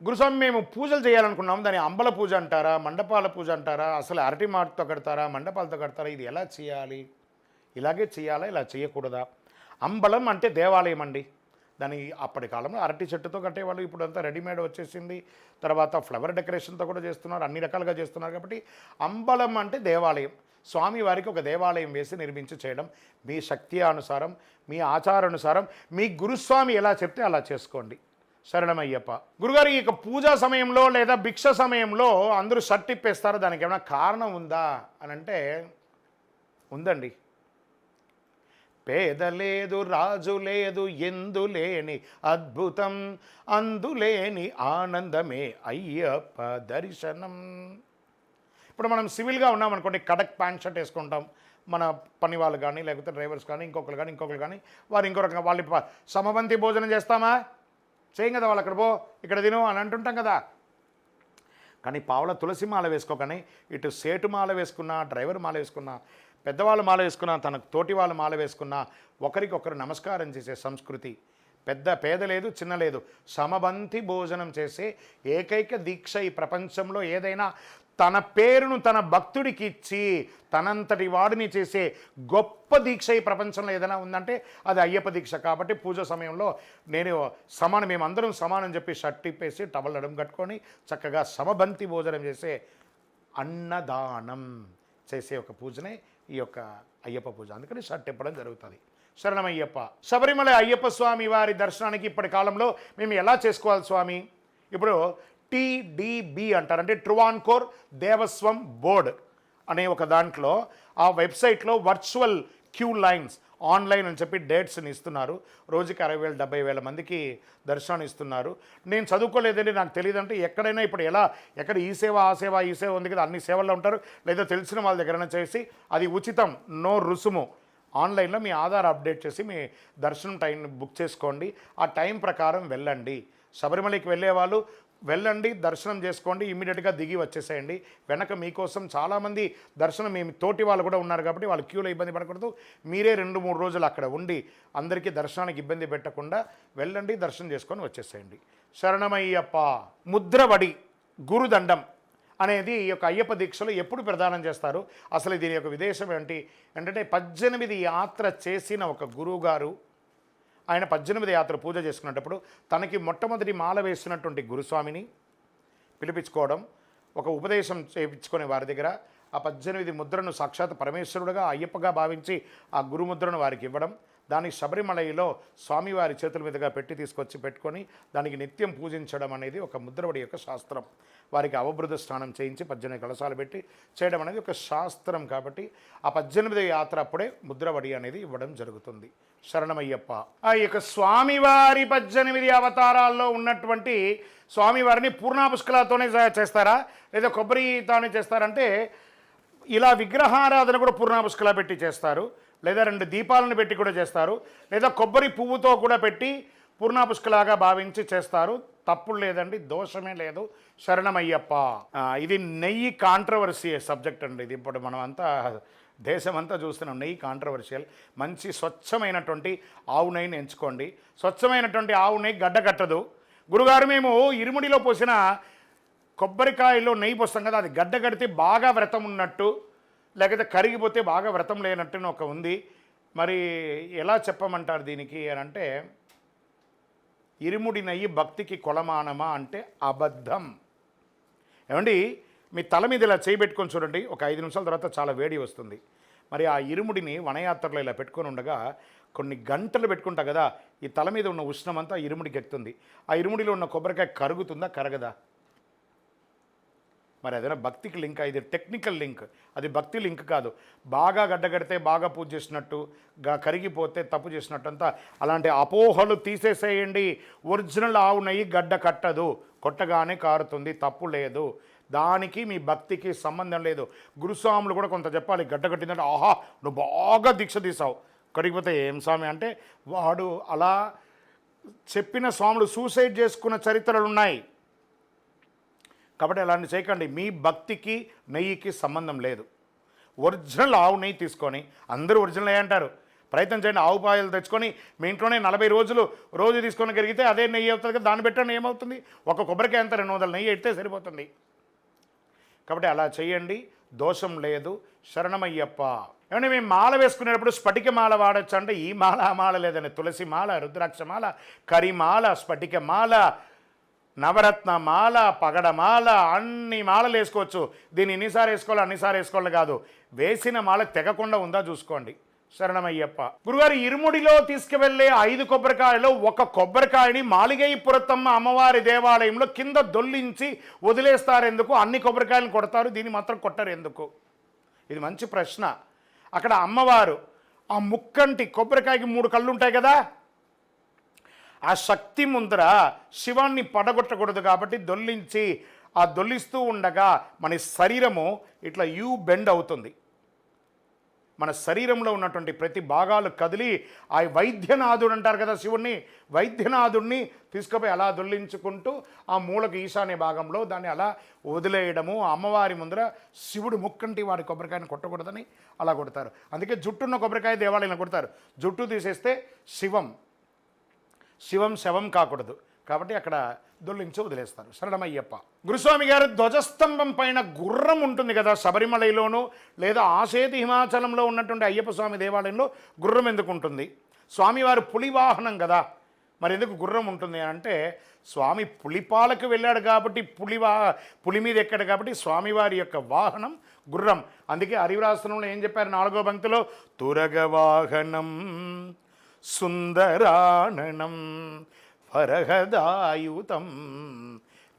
గురుస్వామి మేము పూజలు చేయాలనుకున్నాం, దాని అంబల పూజ అంటారా, మండపాల పూజ అంటారా, అసలు అరటి మాటతో కడతారా, మండపాలతో కడతారా, ఇది ఎలా చేయాలి, ఇలాగే చేయాలా, ఇలా చేయకూడదా? అంబలం అంటే దేవాలయం అండి. దాని అప్పటి కాలంలో అరటి చెట్టుతో కట్టేవాళ్ళు, ఇప్పుడు అంతా రెడీమేడ్ వచ్చేసింది. తర్వాత ఫ్లవర్ డెకరేషన్తో కూడా చేస్తున్నారు, అన్ని రకాలుగా చేస్తున్నారు. కాబట్టి అంబలం అంటే దేవాలయం. స్వామివారికి ఒక దేవాలయం వేసి నిర్మించి చేయడం మీ శక్తి అనుసారం, మీ ఆచారానుసారం, మీ గురుస్వామి ఎలా చెప్తే అలా చేసుకోండి. శరణమయ్యప్ప. గురుగారు, ఇక పూజా సమయంలో లేదా భిక్ష సమయంలో అందరూ షర్ట్ ఇప్పేస్తారు, దానికి ఏమైనా కారణం ఉందా అని అంటే ఉందండి. పేద లేదు, రాజు లేదు, ఎందులేని అద్భుతం, అందులేని ఆనందమే అయ్యప్ప దర్శనం. ఇప్పుడు మనం సివిల్గా ఉన్నామనుకోండి, కడక్ ప్యాంట్ షర్ట్ వేసుకుంటాం. మన పని వాళ్ళు కానీ, లేకపోతే డ్రైవర్స్ కానీ, ఇంకొకరు కానీ వారు ఇంకో రకంగా వాళ్ళు సమబంతి భోజనం చేస్తామా, చేయం కదా, వాళ్ళు అక్కడ పో ఇక్కడ తిను అని అంటుంటాం కదా. కానీ పావుల తులసి మాల వేసుకోకని ఇటు సేటు మాల వేసుకున్నా, డ్రైవర్ మాల వేసుకున్నా, పెద్దవాళ్ళు మాల వేసుకున్నా, తన తోటి వాళ్ళు మాల వేసుకున్నా ఒకరికొకరు నమస్కారం చేసే సంస్కృతి. పేద లేదు, చిన్న లేదు, సమబంతి భోజనం చేసే ఏకైక దీక్ష ఈ ప్రపంచంలో ఏదైనా తన పేరును తన భక్తుడికి ఇచ్చి తనంతటి వాడిని చేసే గొప్ప దీక్ష ఈ ప్రపంచంలో ఏదైనా ఉందంటే అది అయ్యప్ప దీక్ష. కాబట్టి పూజ సమయంలో మేమందరం సమానం చెప్పి షర్ట్ ఇప్పేసి టవల్ నడుము కట్టుకొని చక్కగా సమబంతి భోజనం చేసే అన్నదానం చేసే ఒక పూజనే ఈ యొక్క అయ్యప్ప పూజ. అందుకని షర్ట్ ఇప్పడం జరుగుతుంది. శరణమయ్యప్ప. శబరిమల అయ్యప్ప స్వామి వారి దర్శనానికి ఇప్పటి కాలంలో మేము ఎలా చేసుకోవాలి స్వామి? ఇప్పుడు TDB అంటారు, అంటే ట్రువాన్కోర్ దేవస్వం బోర్డ్ అనే ఒక దాంట్లో ఆ వెబ్సైట్లో వర్చువల్ క్యూ లైన్స్ ఆన్లైన్ అని చెప్పి డేట్స్ని ఇస్తున్నారు. రోజుకి 60,000 70,000 మందికి దర్శనం ఇస్తున్నారు. నేను చదువుకోలేదండి, నాకు తెలియదంటే ఎక్కడైనా ఇప్పుడు ఎక్కడ ఈ సేవ ఆ సేవ ఈ సేవ ఉంది కదా, అన్ని సేవల్లో ఉంటారు. లేదా తెలిసిన వాళ్ళ దగ్గరైనా చేసి అది ఉచితం, నో రుసుము. ఆన్లైన్లో మీ ఆధార్ అప్డేట్ చేసి మీ దర్శనం టైం బుక్ చేసుకోండి. ఆ టైం ప్రకారం వెళ్ళండి. శబరిమలకి వెళ్ళే వాళ్ళు వెళ్ళండి, దర్శనం చేసుకోండి, ఇమ్మీడియట్గా దిగి వచ్చేసేయండి. వెనక మీకోసం చాలామంది దర్శనం మీ తోటి వాళ్ళు కూడా ఉన్నారు కాబట్టి వాళ్ళు క్యూలో ఇబ్బంది పడకూడదు. మీరే 2-3 రోజులు అక్కడ ఉండి అందరికీ దర్శనానికి ఇబ్బంది పెట్టకుండా వెళ్ళండి, దర్శనం చేసుకొని వచ్చేసేయండి. శరణమయ్యప్ప. ముద్రవడి గురుదండం అనేది ఈ యొక్క అయ్యప్ప దీక్షలో ఎప్పుడు ప్రదానం చేస్తారు? అసలు దీని యొక్క విదేశం ఏంటంటే 18 యాత్ర చేసిన ఒక గురువుగారు, ఆయన 18 యాత్ర పూజ చేసుకునేటప్పుడు తనకి మొట్టమొదటి మాల వేసినటువంటి గురుస్వామిని పిలిపించుకోవడం, ఒక ఉపదేశం చేయించుకునే వారి దగ్గర ఆ 18 ముద్రను సాక్షాత్ పరమేశ్వరుడుగా అయ్యప్పగా భావించి ఆ గురుముద్రను వారికి ఇవ్వడం, దాన్ని శబరిమలలో స్వామివారి చేతుల మీదుగా తీసుకొచ్చి పెట్టుకొని దానికి నిత్యం పూజించడం అనేది ఒక ముద్రవడి యొక్క శాస్త్రం. వారికి అవబృధ స్నానం చేయించి 18 కలశాలు పెట్టి చేయడం అనేది ఒక శాస్త్రం. కాబట్టి ఆ 18 యాత్ర అప్పుడే ముద్రవడి అనేది ఇవ్వడం జరుగుతుంది. శరణమయ్యప్ప. ఆ యొక్క స్వామివారి 18 అవతారాల్లో ఉన్నటువంటి స్వామివారిని పూర్ణాపుష్కలతోనే చేస్తారా, లేదా కొబ్బరితోనే చేస్తారంటే ఇలా విగ్రహారాధన కూడా పూర్ణాపుష్కల పెట్టి చేస్తారు, లేదా 2 దీపాలను పెట్టి కూడా చేస్తారు, లేదా కొబ్బరి పువ్వుతో కూడా పెట్టి పూర్ణాపుష్కలాగా భావించి చేస్తారు. తప్పులు లేదండి, దోషమే లేదు. శరణమయ్యప్ప. ఇది నెయ్యి కాంట్రవర్సీ సబ్జెక్ట్ అండి. ఇది ఇప్పుడు మనం అంతా దేశమంతా చూస్తున్నాం. నెయ్యి కాంట్రవర్షియల్. మంచి స్వచ్ఛమైనటువంటి ఆవు నెయ్యిని ఎంచుకోండి. స్వచ్ఛమైనటువంటి ఆవు నెయ్యి గడ్డ కట్టదు. గురుగారు, మేము ఇరుముడిలో పోసిన కొబ్బరికాయలో నెయ్యి పోస్తాం కదా, అది గడ్డ కడితే బాగా వ్రతం ఉన్నట్టు, లేకపోతే కరిగిపోతే బాగా వ్రతం లేనట్టు ఒక ఉంది. మరి ఎలా చెప్పమంటారు దీనికి అని అంటే, ఇరుముడి నెయ్యి భక్తికి కొలమానమా అంటే అబద్ధం. ఏమండి, మీ తల మీద ఇలా చేయబెట్టుకొని చూడండి, ఒక 5 నిమిషాల తర్వాత చాలా వేడి వస్తుంది. మరి ఆ ఇరుముడిని వనయాత్రలో ఇలా పెట్టుకొని ఉండగా కొన్ని గంటలు పెట్టుకుంటా కదా, ఈ తల మీద ఉన్న ఉష్ణమంతా ఇరుముడికి ఎక్కుతుంది. ఆ ఇరుముడిలో ఉన్న కొబ్బరికాయ కరుగుతుందా, కరగదా? మరి అదేనా భక్తికి లింక్? ఇది టెక్నికల్ లింక్, అది భక్తి లింక్ కాదు. బాగా గడ్డగడితే బాగా పూజ చేసినట్టు, కరిగిపోతే తప్పు చేసినట్టు అంతా అలాంటి అపోహలు తీసేసేయండి. ఒరిజినల్ ఆవు నెయ్యి గడ్డ కట్టదు, కొట్టగానే కారుతుంది, తప్పు లేదు. దానికి మీ భక్తికి సంబంధం లేదు. గురుస్వాములు కూడా కొంత చెప్పాలి. గడ్డ కట్టిందంటే ఆహా నువ్వు బాగా దీక్ష తీసావు, కడిగిపోతే ఏం స్వామి అంటే వాడు అలా చెప్పిన స్వాములు సూసైడ్ చేసుకున్న చరిత్రలు ఉన్నాయి. కాబట్టి అలాంటి చేయకండి. మీ భక్తికి నెయ్యికి సంబంధం లేదు. ఒరిజినల్ ఆవు నెయ్యి తీసుకొని, అందరూ ఒరిజినల్ నెయ్యి అంటారు, ప్రయత్నం చేయండి. ఆవు పాయలు తెచ్చుకొని మీ ఇంట్లోనే 40 రోజులు రోజు తీసుకొని కరిగితే అదే నెయ్యి అవుతుంది కదా. దాన్ని పెట్టండి, ఏమవుతుంది? ఒక కొబ్బరికాయ అంతా 200 నెయ్యి ఎడితే సరిపోతుంది. కాబట్టి అలా చేయండి, దోషం లేదు. శరణమయ్యప్ప. ఏమంటే మేము మాల వేసుకునేటప్పుడు స్ఫటిక మాల వాడచ్చు అంటే ఈ మాల ఆ మాల లేదండి. తులసి మాల, రుద్రాక్ష మాల, కరిమాల, స్ఫటిక మాల, నవరత్న మాల, పగడమాల, అన్ని మాలలు వేసుకోవచ్చు. దీన్ని ఎన్నిసార్లు వేసుకోవాలి అన్నిసార్లు వేసుకోవాలి కాదు, వేసిన మాల తెగకుండా ఉందా చూసుకోండి. శరణమయ్యప్ప. గురుగారు, ఇరుముడిలో తీసుకువెళ్ళే 5 కొబ్బరికాయలు ఒక కొబ్బరికాయని మాలిగై పురతమ్మ అమ్మవారి దేవాలయంలో కింద దొల్లించి వదిలేస్తారు ఎందుకు? అన్ని కొబ్బరికాయలను కొడతారు, దీన్ని మాత్రం కొట్టరు ఎందుకు? ఇది మంచి ప్రశ్న. అక్కడ అమ్మవారు ఆ ముక్కంటి కొబ్బరికాయకి 3 కళ్ళు ఉంటాయి కదా, ఆ శక్తి ముందర శివాన్ని పడగొట్టకూడదు కాబట్టి దొల్లించి ఆ దొల్లిస్తూ ఉండగా మన శరీరము ఇట్లా బెండ్ అవుతుంది. మన శరీరంలో ఉన్నటువంటి ప్రతి భాగాలు కదిలి ఆ వైద్యనాథుడు అంటారు కదా శివుణ్ణి, వైద్యనాథుడిని తీసుకుపోయి అలా దొల్లించుకుంటూ ఆ మూలకు ఈశాన్య భాగంలో దాన్ని అలా వదిలేయడము. అమ్మవారి ముందర శివుడు ముక్కంటి వారి కొబ్బరికాయని కొట్టకూడదని అలా కొడతారు. అందుకే జుట్టున్న కొబ్బరికాయ దేవాలయంలో కొడతారు. జుట్టు తీసేస్తే శివం శవం కాకూడదు కాబట్టి అక్కడ దొల్లించి వదిలేస్తారు. శరణమయ్యప్ప. గురుస్వామి గారు, ధ్వజస్తంభం పైన గుర్రం ఉంటుంది కదా శబరిమలైలోనూ లేదా ఆసేతు హిమాచలంలో ఉన్నటువంటి అయ్యప్ప స్వామి దేవాలయంలో గుర్రం ఎందుకు ఉంటుంది? స్వామివారు పులి వాహనం కదా, మరి ఎందుకు గుర్రం ఉంటుంది అంటే స్వామి పులిపాలకు వెళ్ళాడు కాబట్టి పులి మీద ఎక్కాడు కాబట్టి స్వామివారి యొక్క వాహనం గుర్రం. అందుకే హరివరాసనంలో ఏం చెప్పారు 4వ పంక్తిలో? తురగ వాహనం సుందరాననం ఫరహదాయుతం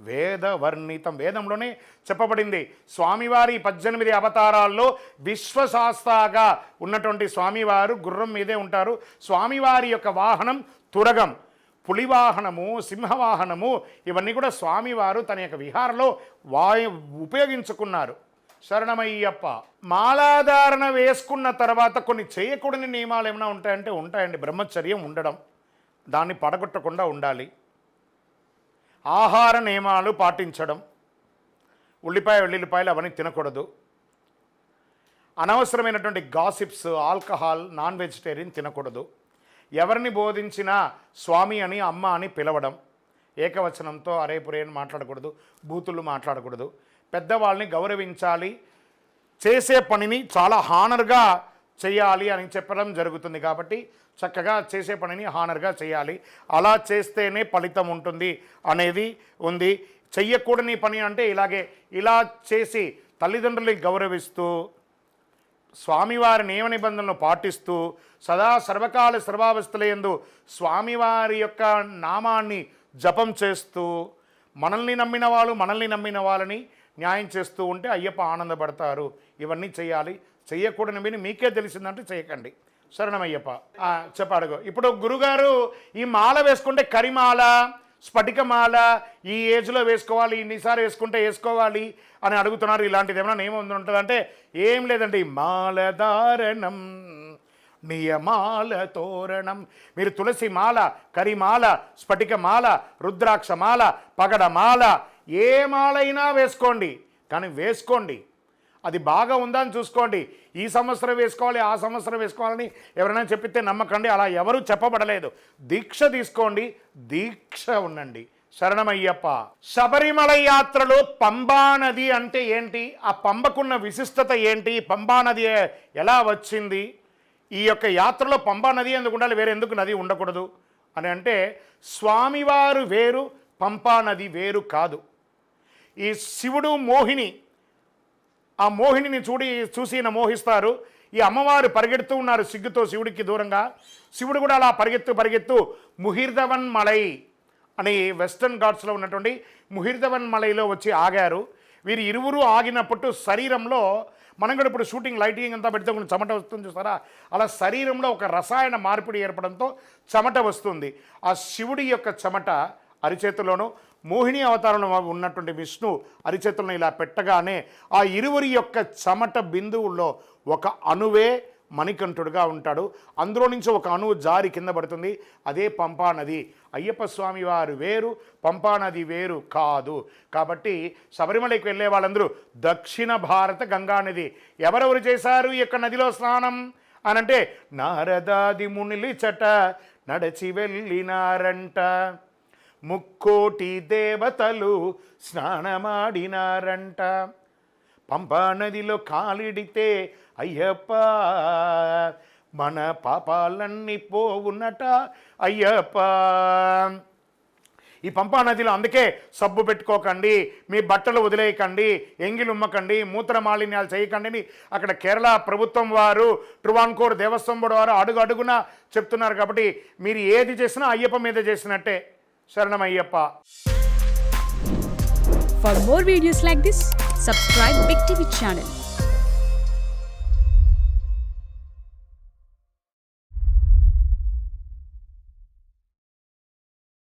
వేదవర్ణితం. వేదంలోనే చెప్పబడింది స్వామివారి 18 అవతారాల్లో విశ్వశాస్త్రగా ఉన్నటువంటి స్వామివారు గుర్రం మీదే ఉంటారు. స్వామివారి యొక్క వాహనం తురగం, పులివాహనము, సింహవాహనము, ఇవన్నీ కూడా స్వామివారు తన యొక్క విహారంలో ఉపయోగించుకున్నారు. శరణమయ్యప్ప. మాలాధారణ వేసుకున్న తర్వాత కొన్ని చేయకూడని నియమాలు ఏమైనా ఉంటాయంటే ఉంటాయండి. బ్రహ్మచర్యం ఉండడం, దాన్ని పడగొట్టకుండా ఉండాలి. ఆహార నియమాలు పాటించడం, ఉల్లిపాయ వెల్లుల్లిపాయలు అవన్నీ తినకూడదు. అనవసరమైనటువంటి గాసిప్స్, ఆల్కహాల్, నాన్ వెజిటేరియన్ తినకూడదు. ఎవరిని బోధించినా స్వామి అని అమ్మ అని పిలవడం, ఏకవచనంతో అరేపురే అని మాట్లాడకూడదు, బూతులు మాట్లాడకూడదు. పెద్దవాళ్ళని గౌరవించాలి, చేసే పనిని చాలా హానర్గా చేయాలి అని చెప్పడం జరుగుతుంది. కాబట్టి చక్కగా చేసే పనిని హానర్గా చేయాలి, అలా చేస్తేనే ఫలితం ఉంటుంది అనేది ఉంది. చెయ్యకూడని పని అంటే ఇలా చేసి తల్లిదండ్రుల్ని గౌరవిస్తూ స్వామివారి నియమ నిబంధనలను పాటిస్తూ సదా సర్వకాల సర్వావస్థలయందు స్వామివారి యొక్క నామాన్ని జపం చేస్తూ మనల్ని నమ్మిన వాళ్ళని న్యాయం చేస్తూ ఉంటే అయ్యప్ప ఆనందపడతారు. ఇవన్నీ చేయాలి. చెయ్యకూడనివి మీకే తెలిసిందంటే చేయకండి. శరణమయ్యప్ప. చెప్పాడుగో. ఇప్పుడు గురుగారు ఈ మాల వేసుకుంటే కరిమాల, స్ఫటికమాల ఈ ఏజ్లో వేసుకోవాలి, ఇన్నిసార్లు వేసుకోవాలి అని అడుగుతున్నారు. ఇలాంటిది ఏమైనా నియమం ఉంటుందంటే ఏం లేదండి. మాలధారణం నియమాల తోరణం. మీరు తులసి మాల, కరిమాల, స్ఫటికమాల, రుద్రాక్షమాల, పగడమాల ఏ మాలైనా వేసుకోండి, కానీ వేసుకోండి అది బాగా ఉందా అని చూసుకోండి. ఈ సంవత్సరం వేసుకోవాలి, ఆ సంవత్సరం వేసుకోవాలని ఎవరైనా చెప్పితే నమ్మకండి. అలా ఎవరూ చెప్పబడలేదు. దీక్ష తీసుకోండి, దీక్ష ఉండండి. శరణమయ్యప్ప. శబరిమల యాత్రలో పంబా నది అంటే ఏంటి? ఆ పంబకున్న విశిష్టత ఏంటి? పంబా నది ఎలా వచ్చింది? ఈ యొక్క యాత్రలో పంబా నది ఎందుకు ఉండాలి, వేరే ఎందుకు నది ఉండకూడదు అని అంటే స్వామివారు వేరు, పంపా నది వేరు కాదు. ఈ శివుడు మోహిని, ఆ మోహినిని చూసి మోహిస్తారు. ఈ అమ్మవారు పరిగెడుతూ ఉన్నారు సిగ్గుతో శివుడికి దూరంగా. శివుడు కూడా అలా పరిగెత్తు ముహిర్దవన్ మలై అని వెస్టర్న్ ఘాట్స్లో ఉన్నటువంటి ముహిర్దవన్ మలైలో వచ్చి ఆగారు. వీరు ఇరువురు ఆగినప్పుడు శరీరంలో, మనం కూడా ఇప్పుడు షూటింగ్ లైటింగ్ అంతా పెడితే కొంచెం చెమట వస్తుంది చూస్తారా, అలా శరీరంలో ఒక రసాయన మార్పిడి ఏర్పడంతో చెమట వస్తుంది. ఆ శివుడి యొక్క చెమట అరిచేతుల్లోనూ, మోహిని అవతారంలో ఉన్నటువంటి విష్ణు అరిచేతులను ఇలా పెట్టగానే ఆ ఇరువురి యొక్క చెమట బిందువుల్లో ఒక అణువే మణికంఠుడుగా ఉంటాడు. అందులో నుంచి ఒక అణువు జారి కింద పడుతుంది. అదే పంపా నది. అయ్యప్ప స్వామి వారు వేరు, పంపా నది వేరు కాదు. కాబట్టి శబరిమలకి వెళ్ళే వాళ్ళందరూ దక్షిణ భారత గంగా నది. ఎవరెవరు చేశారు ఈ యొక్క నదిలో స్నానం అనంటే నారదాది మునిలిచట నడచి వెళ్ళినారంట, ముక్కోటి దేవతలు స్నానమాడినారంట, పంపా నదిలో కాలిడితే అయ్యప్ప మన పాపాలన్నీ పోవునట అయ్యప్ప. ఈ పంపా నదిలో అందుకే సబ్బు పెట్టుకోకండి, మీ బట్టలు వదిలేయకండి, ఎంగిలు ఉమ్మకండి, మూత్ర మాలిన్యాలు చేయకండి అని అక్కడ కేరళ ప్రభుత్వం వారు, ట్రువాన్కోర్ దేవస్వం బోర్డు వారు అడుగు అడుగున చెప్తున్నారు. కాబట్టి మీరు ఏది చేసినా అయ్యప్ప మీద చేసినట్టే. శరణం Ayyappa. For more videos like this, subscribe Big TV channel.